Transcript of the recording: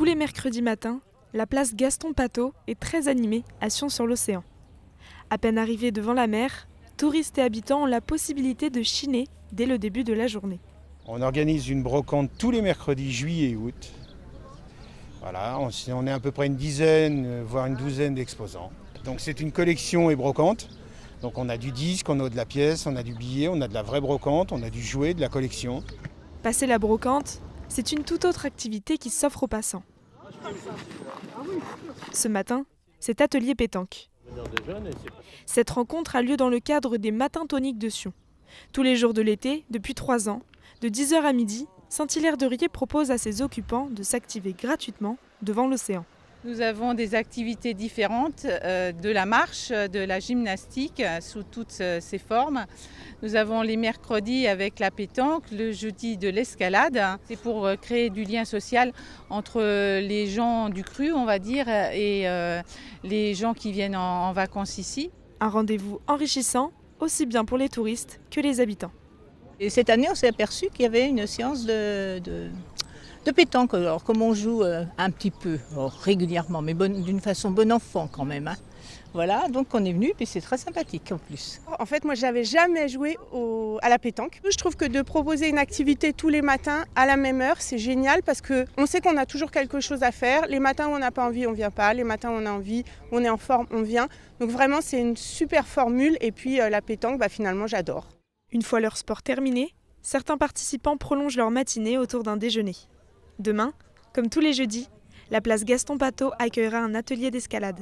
Tous les mercredis matins, la place Gaston-Patot est très animée à Sion-sur-l'Océan. À peine arrivés devant la mer, touristes et habitants ont la possibilité de chiner dès le début de la journée. On organise une brocante tous les mercredis juillet et août. Voilà, on est à peu près une dizaine, voire une douzaine d'exposants. Donc c'est une collection et brocante. Donc on a du disque, on a de la pièce, on a du billet, on a de la vraie brocante, on a du jouet, de la collection. Passer la brocante, c'est une toute autre activité qui s'offre aux passants. Ce matin, c'est atelier pétanque. Cette rencontre a lieu dans le cadre des Matins toniques de Sion. Tous les jours de l'été, depuis 3 ans, de 10h à midi, Saint-Hilaire-de-Riez propose à ses occupants de s'activer gratuitement devant l'océan. Nous avons des activités différentes, de la marche, de la gymnastique, sous toutes ses formes. Nous avons les mercredis avec la pétanque, le jeudi de l'escalade. C'est pour créer du lien social entre les gens du cru, on va dire, et les gens qui viennent en vacances ici. Un rendez-vous enrichissant, aussi bien pour les touristes que les habitants. Et cette année, on s'est aperçu qu'il y avait une séance de pétanque. Alors, comme on joue un petit peu, régulièrement, mais d'une façon bon enfant quand même. Voilà, donc on est venu, puis c'est très sympathique en plus. En fait, moi, j'avais jamais joué à la pétanque. Je trouve que de proposer une activité tous les matins à la même heure, c'est génial parce qu'on sait qu'on a toujours quelque chose à faire. Les matins où on n'a pas envie, on vient pas. Les matins où on a envie, où on est en forme, on vient. Donc vraiment, c'est une super formule. Et puis la pétanque, finalement, j'adore. Une fois leur sport terminé, certains participants prolongent leur matinée autour d'un déjeuner. Demain, comme tous les jeudis, la place Gaston-Patot accueillera un atelier d'escalade.